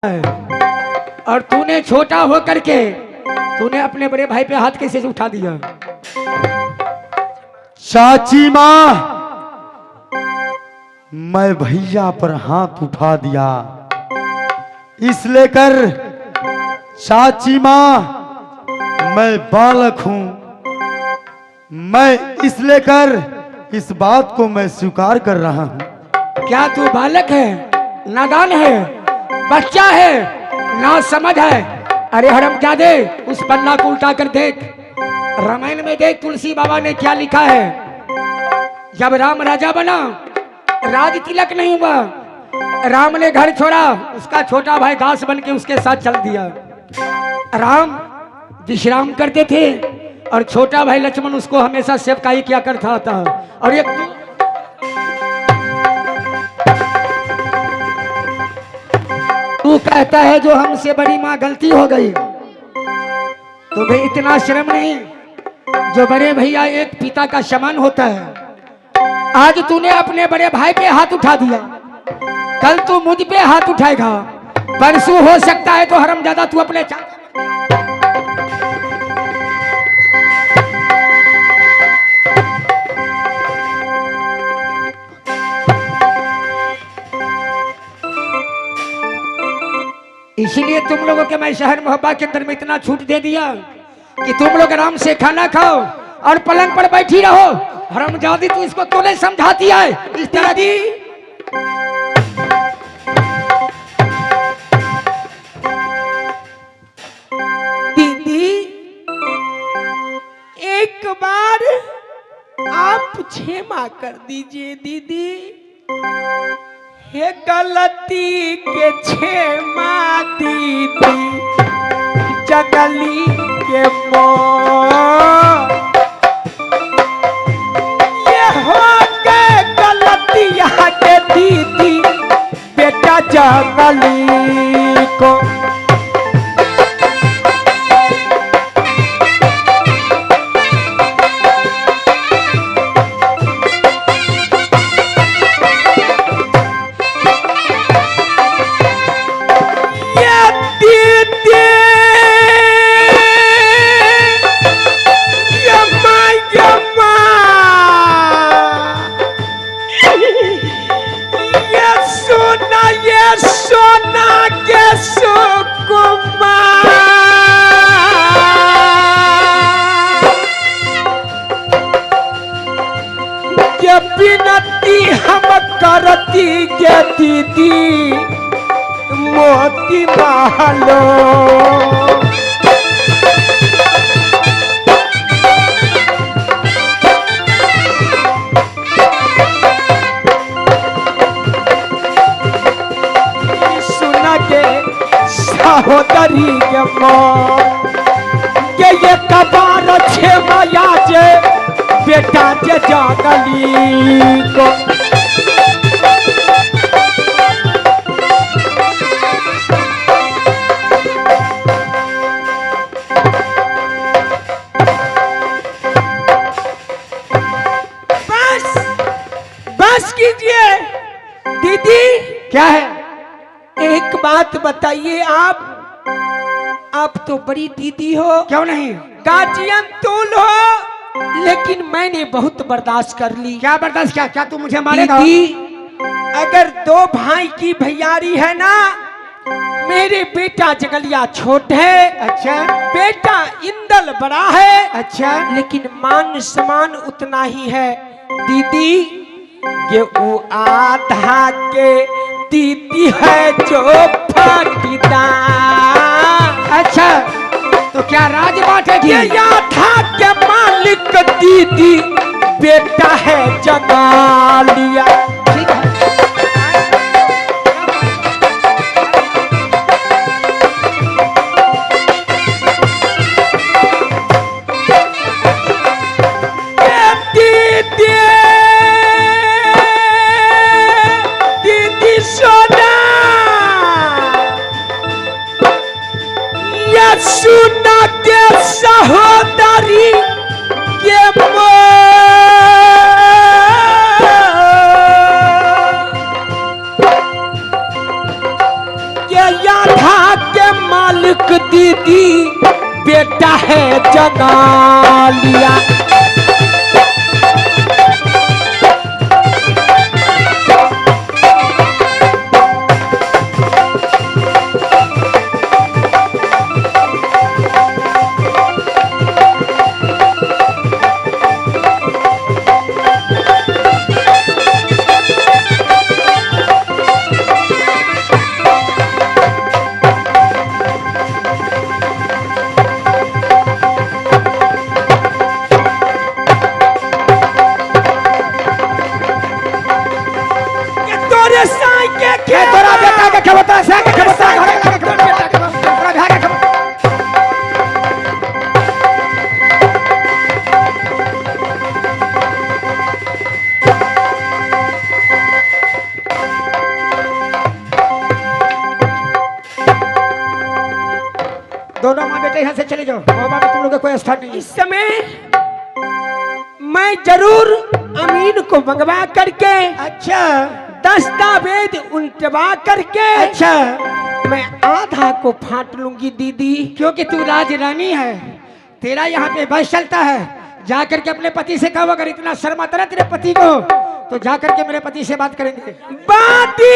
और तूने छोटा हो करके तूने अपने बड़े भाई पे हाथ कैसे उठा दिया? चाची माँ, मैं भैया पर हाथ उठा दिया, इस लेकर चाची माँ मैं बालक हूं, मैं इस लेकर इस बात को मैं स्वीकार कर रहा हूं। क्या तू बालक है, नादान है, बच्चा है, ना समझ है? अरे हरामजादे, उस पन्ना को उल्टा कर देख, रामायण में देख तुलसी बाबा ने क्या लिखा है। जब राम राजा बना, राज तिलक नहीं हुआ, राम ने घर छोड़ा, उसका छोटा भाई दास बन के उसके साथ चल दिया। राम विश्राम करते थे और छोटा भाई लक्ष्मण उसको हमेशा सेवकाई किया करता था। और एक तू कहता है जो हमसे बड़ी माँ गलती हो गई, तुम्हें इतना शर्म नहीं? जो बड़े भैया एक पिता का समान होता है, आज तूने अपने बड़े भाई पे हाथ उठा दिया, कल तू मुझ पे हाथ उठाएगा, परसों हो सकता है तो हरामजादा तू अपने इसीलिए तुम लोगों के मैं शहर मोहब्बा के अंदर में इतना छूट दे दिया कि तुम लोग आराम से खाना खाओ और पलंग पर बैठी रहो। हरामजादी तू इसको तूने समझाती है इस तरह की। दीदी, एक बार आप क्षमा कर दीजिए दीदी, हे गलती के क्षमा दीदी, जगली के ये हो गए गलतियाँ के दीदी, बेटा जगली को करती के दीदी मोती महलो, सुना के सहोदरी के के ये कबार छे माया जे बेटा जे जागली को कीजिए। दीदी क्या है? एक बात बताइए, आप तो बड़ी दीदी हो, क्यों नहीं? गार्जियन तूल हो, लेकिन मैंने बहुत बर्दाश्त कर ली। क्या बर्दाश्त? क्या तू मुझे मारेगा? दीदी, अगर दो भाई की भैयारी है ना, मेरे बेटा जगलिया छोट है, अच्छा, बेटा इंदल बड़ा है, अच्छा, लेकिन मान सम्मान उतना ही है। दीदी ये वो आधा के दीदी है जो फटीदा। अच्छा, तो क्या राज बांटेगी? ये आधा के मालिक दीदी बेटा है जगालिया। ठीक है, सुना के सहोदरी के याद आधा के मालिक दीदी बेटा है जगा लिया। तोरा बेटा के खबरदार से के खबरदार घरे के तोरा बेटा के तोरा भाई के खबर। दोनों माँ बेटे यहाँ से चले जाओ, बाबा में तुम लोग का कोई स्थान नहीं। इस समय मैं जरूर अमीन को मंगवा करके अच्छा दस्तावेज उल्टवा करके अच्छा मैं आधा को फाट लूंगी दीदी। क्योंकि तू राज रानी है, तेरा यहाँ पे बस चलता है। जाकर के अपने पति से कहो, अगर इतना शर्म आता है तेरे पति को तो जाकर के मेरे पति से बात करेंगे। बाती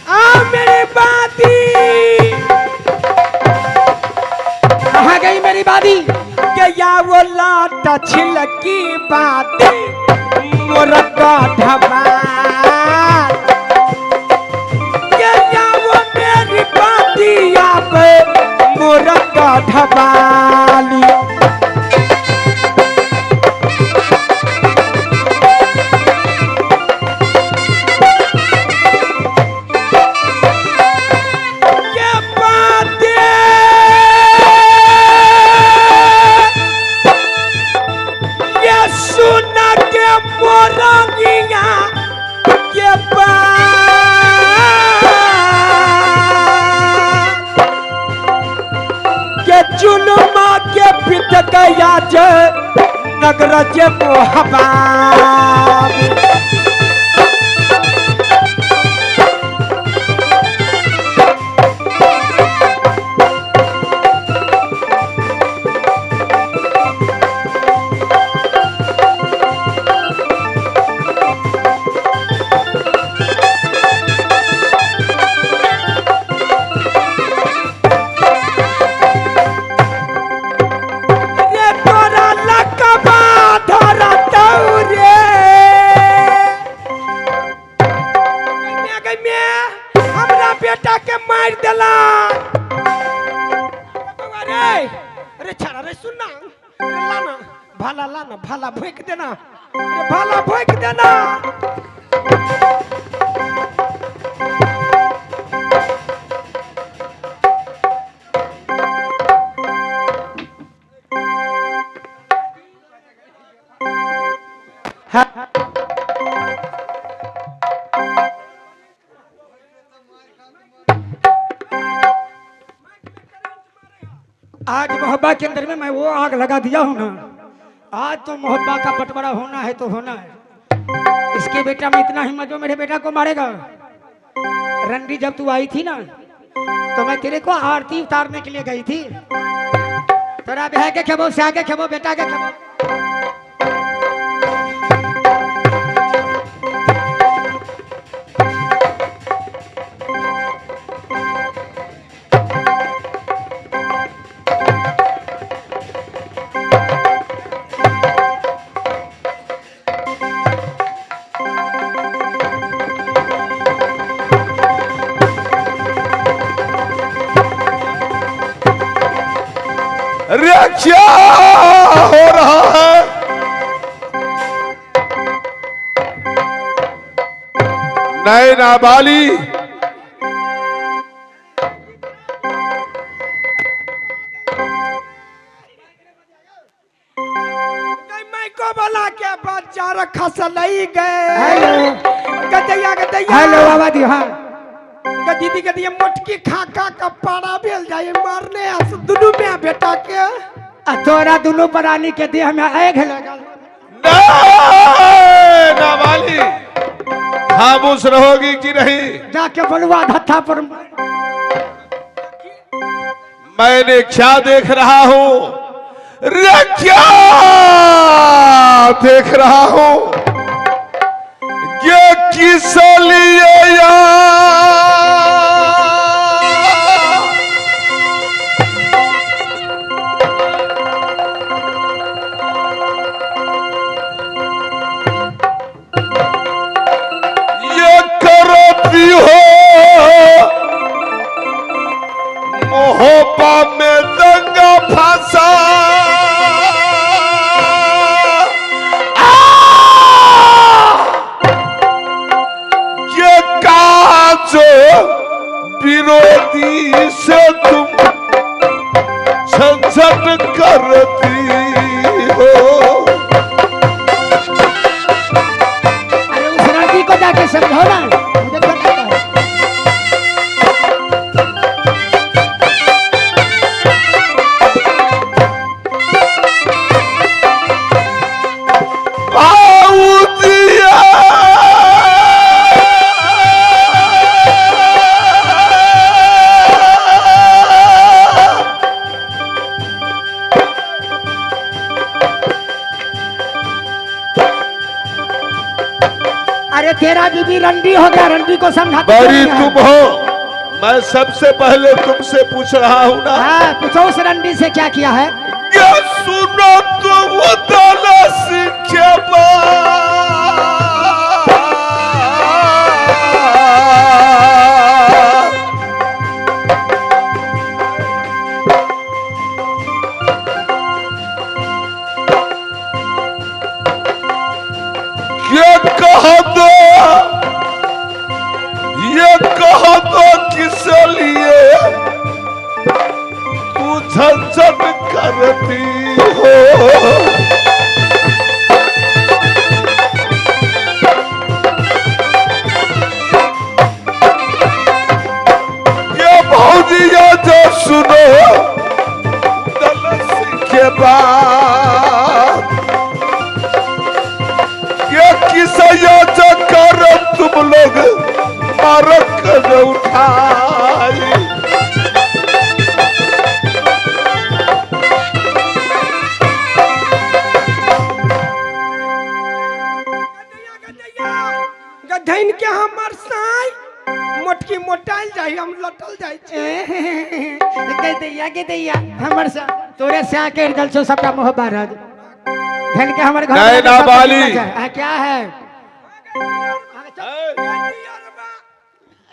आ मेरे बाती, कहाँ गई मेरी बादी? के या वो लाटा छिलकी बाती मोर का ढबा, के या वो मेरी बाती या पे मोर का ढबाली। चुनमा के पित गया जे नगर जे मोहबा, बेटा के मार देला। अरे छाड़ा रे सुनना, लाना भाला लाना, भाला भोंक देना, अरे भाला भोंक देना। आज मोहब्बा के अंदर में मैं वो आग लगा दिया हूँ ना, आज तो मोहब्बा का बंटवारा होना है तो होना है। इसके बेटा में इतना हिम्मत जो मेरे बेटा को मारेगा। रंडी जब तू आई थी ना तो मैं तेरे को आरती उतारने के लिए गई थी। तेरा बह के खेबो, से आगे खेबो, बेटा के खेबो। अरे क्या हो रहा है? नए नाबाली मैं को बोला के बच्चा रखा से नहीं गए। हेलो गदैया गदैया, हेलो आवाज। हाँ दीदी गदिया मोटकी खाका का पारा भेल जाए मारने आस दुनु में बेटा के। तोरा दोनों प्राणी के देह में आग लगा। नाबाली खामोश रहोगी कि नहीं? जाके बलुआ धत्था पर मैंने क्या देख रहा हूं? रे क्या देख रहा हूं? ये किस लिए यार? ये करती हो मोहब्बा में दंगा फंसा। ये काज विरोधी से तुम झंझट करती हो। अरे उस लड़की को जाके समझो ना, मुझे क्या पता है। अरे तेरा बीबी रंडी हो गया, रंडी को समझा। बड़ी तुम हो, मैं सबसे पहले तुमसे पूछ रहा हूं ना। हाँ पूछो उस रंडी से क्या किया है। क्या सुनो तुम दलस के कह दो किस लिए तू झंझट करती हो। ये भौजिया जो सुनो दलस के बाद, ये किसया जो कर तुम लोग मारक उठाई। गधैन के हमर साई मोटकी मोटाइल जाई, हम लटल जाई छे। के दैया हमर सा तोरे से आके जलसो सबका मोह बारद धन के हमर घर नहीं ना बाली। क्या है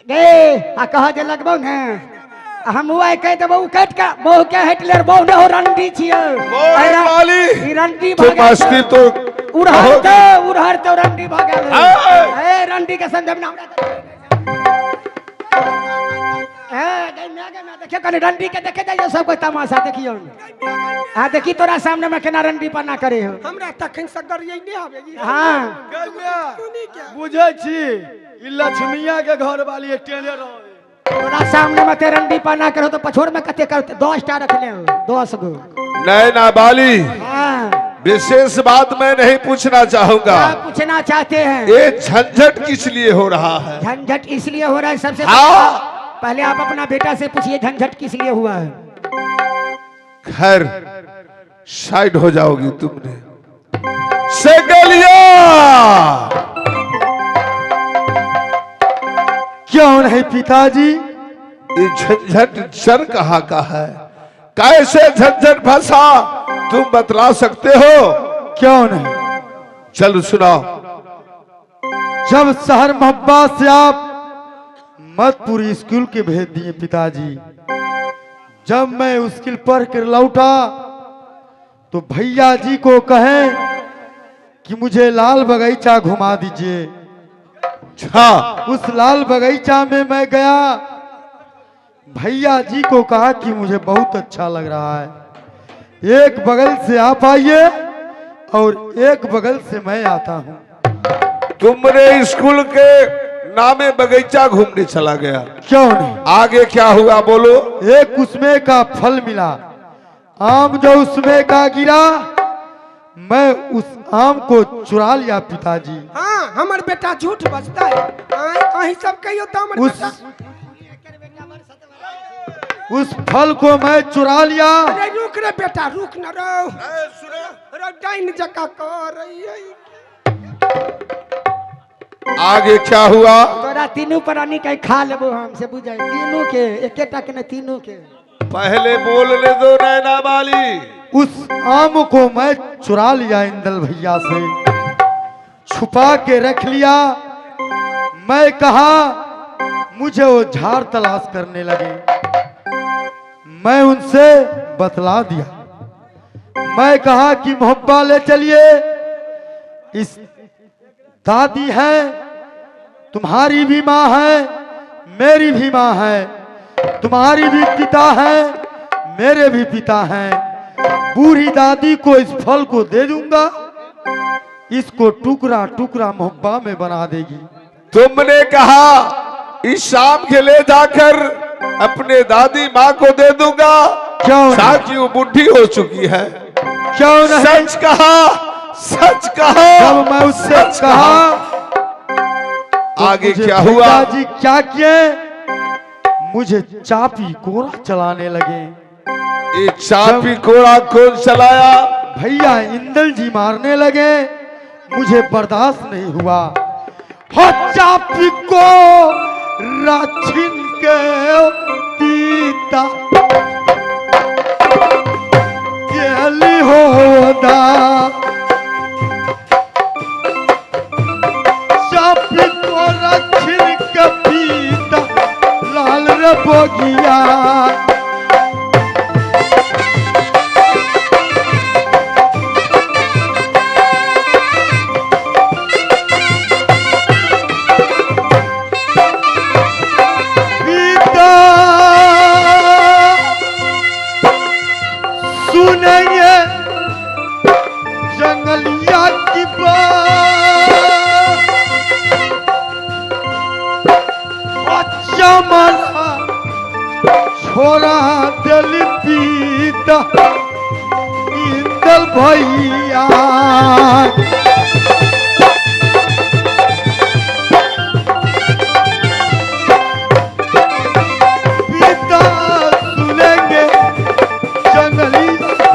गे आ कह जे लगबो ने हम हुआ कह देबो कट का बहु के हिटलर बहु ने हो रंडी छियो। अरे बाली ई रंडी तुम भागा असली तो उड़हर तो रंडी भागा ए रंडी के संदर्भ नाम देखे कने रंडी के देखे जाइयो सब कोई तमाशा देखियो। हां देखी तोरा सामने में केना रंडी पना करे हो। हमरा तखन से डरियै नै आबे। हां बुझे छी ई लक्ष्मिया के घर वाली टेलर रहे। तोरा सामने में ते रंडी पना करो तो पछोड़ में कते करते 10 टा रखले हो 10 गो। नहीं ना बाली, हां विशेष बात मैं नहीं पूछना चाहूंगा। क्या पूछना चाहते हैं? ये झंझट किस लिए हो रहा है? झंझट इसलिए हो रहा है सबसे पहले आप अपना बेटा से पूछिए झंझट किस लिए हुआ है। खैर साइड हो जाओगी तुमने से गलिया। क्यों नहीं पिताजी? ये झंझट जर कहाँ का है? कैसे झंझट फंसा तुम बतला सकते हो? क्यों नहीं? चलो सुनाओ। जब शहर मोहब्बा से आप मधुपुर स्कूल के भेज दिए पिताजी, जब मैं स्कूल पढ़ कर लौटा तो भैया जी को कहें कि मुझे लाल बगीचा घुमा दीजिए। उस लाल बगीचा में मैं गया, भैया जी को कहा कि मुझे बहुत अच्छा लग रहा है, एक बगल से आप आइए और एक बगल से मैं आता हूँ। तुमने स्कूल के नामे बगीचा घूमने चला गया? क्यों नहीं? आगे क्या हुआ बोलो? एक उसमें का फल मिला, आम जो उसमें का गिरा, मैं उस आम को चुरा लिया पिताजी। हाँ हमार बेटा झूठ बजता है। अहीं सब कहियो तो हमर बेटा उस फल को मैं चुरा लिया। अरे रुक रे बेटा, रुक न रो डाइन जका कर रही है। आगे क्या हुआ? तोरा तीनों प्राणी के खा लेबो हमसे बुझाई, तीनों के एकेटा के न तीनों के। पहले बोलने दो नैना वाली। उस आम को मैं चुरा लिया इंदल भैया से, छुपा के रख लिया। मैं कहा मुझे वो झाड़ तलाश करने लगे। मैं उनसे बतला दिया। मैं कहा कि मोहब्बा ले चलिए, इस दादी है, तुम्हारी भी माँ है, मेरी भी माँ है, तुम्हारी भी पिता है, मेरे भी पिता हैं। बूढ़ी दादी को इस फल को दे दूंगा, इसको टुकड़ा टुकड़ा मोहब्बा में बना देगी। तुमने कहा इस शाम के ले जाकर अपने दादी माँ को दे दूंगा। क्यों साथ वो बुढ़ी हो चुकी है। क्यों नहीं? सच कहा, सच कहा। जब मैं उससे कहा तो आगे मुझे क्या हुआ? पिताजी क्या किए? मुझे चापी कोड़ा चलाने लगे। एक चापी कोड़ा कौन चलाया? भैया इंदल जी मारने लगे। मुझे बर्दाश्त नहीं हुआ। हो चापी को राछिन के पीता केली होदा, चापी को राछिन के पीता लाल रे बोगिया। सुनेंगे जंगलिया की बात, अच्छा मरा छोरा दिल पीता इंदल भैया। पिता सुनेंगे जंगली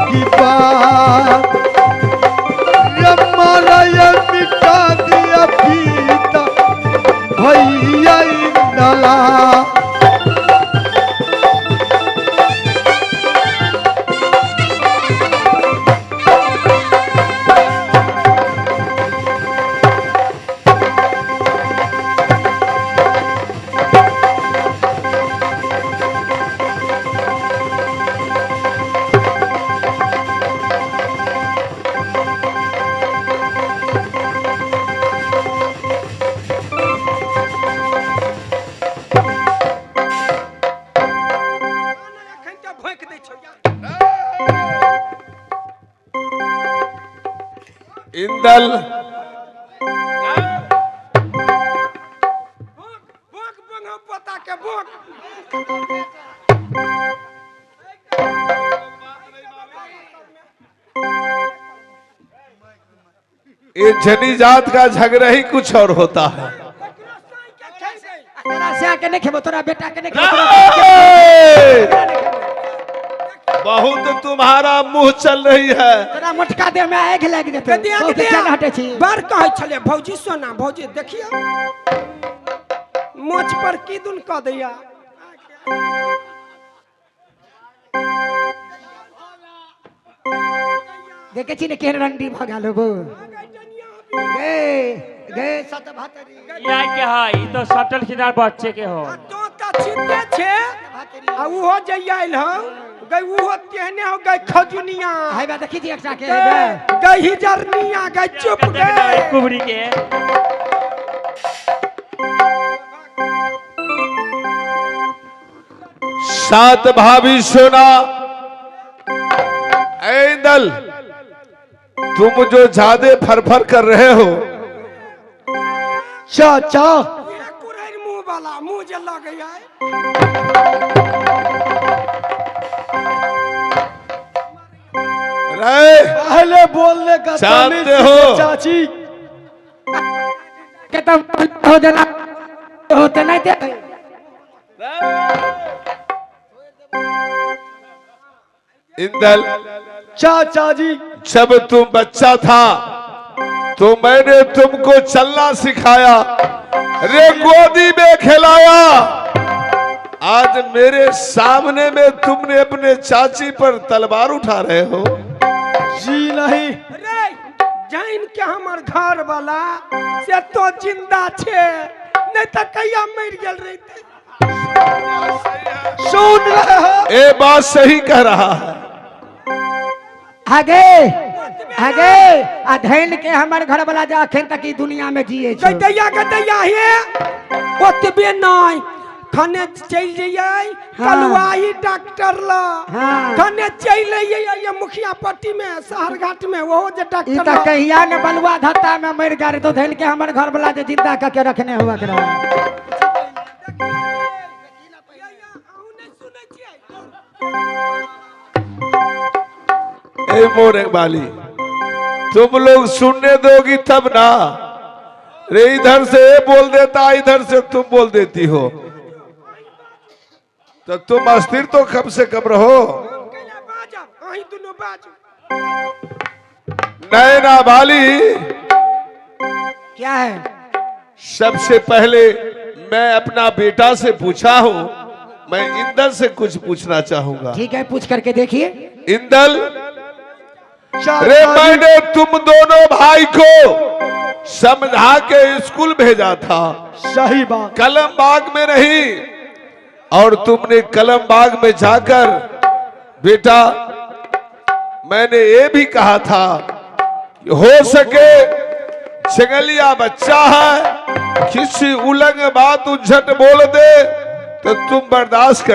की बात, हमारा ये मिटा दिया पीता भैया इंदला। इंदल पता के बोक ये जनी जात का झगड़ा ही कुछ और होता है। तेरा से आके नहीं खेबो, तोरा बेटा के नहीं ए! खेबो। बहुत तुम्हारा मुंह चल रही है। तोरा मोटका दे में आग लग जेते। बहुत चल हटे छी। बार कहै छले भौजी सोना भौजी देखियो मोच पर की दुन क दैया। देखे छी ने केहन रंडी भगा लेबो। गे गे सत भातरी यहाँ के है, ई तो सटल किनार बच्चे के हो। तो त छिटे छे आ उहो जइयाइल हो गई, उहो तेहने हो गई खजुनिया। हाय बा देखी थी एकटा के गई हिजरनिया गई चुप गई कुबरी के सात भाभी सोना। ए इंदल, तुम जो ज्यादा फरफर कर रहे हो, चाचा कुरैर मुंह वाला मुंह जे लगैया। पहले बोलने का जानते तमीज हो? सीखो, चाची। के तब हो देना होते नहीं थे। इंदल, चाचा जी, जब तुम बच्चा था तो मैंने तुमको चलना सिखाया, रे गोदी में खिलाया। आज मेरे सामने में तुमने अपने चाची पर तलवार उठा रहे हो। जी नहीं। अरे जाइन के हमर घर वाला से तो जिंदा छे, नहीं तो कहिया मर गेल रहते। सुन रहे हो? ए बात सही कह रहा है। आगे आगे अधैन के हमारे घर वाला जा अखन तक ई दुनिया में जिए छे। गदैया हे ओतबे नहीं खाने चल जाइए कलवाई डॉक्टर ला। हाँ। खाने चल ये मुखिया पट्टी में शहर घाट में वो जे ई डॉक्टर त कहिया ने बलुआ धत्ता में मर गए तो धैन के हमारे घर वाला जे जिंदा करके रखने हुआ के रहा। ए मोरे वाली, तुम लोग सुनने दोगी तब ना। रे इधर से ये बोल देता, इधर से तुम बोल देती हो, तो तुम अस्थिर तो कम से कम रहो। नैना वाली, क्या है? सबसे पहले मैं अपना बेटा से पूछा हूं, मैं इंदल से कुछ पूछना चाहूंगा। ठीक है, पूछ करके देखिए। इंदल, चाचा रे जी, मैंने तुम दोनों भाई को समझा के स्कूल भेजा था, सही बात। कलम बाग में नहीं, और तुमने कलम बाग में जाकर बेटा मैंने ये भी कहा था कि हो सके जंगलिया बच्चा है, किसी उलंग बात उझट बोल दे तो तुम बर्दाश्त कर।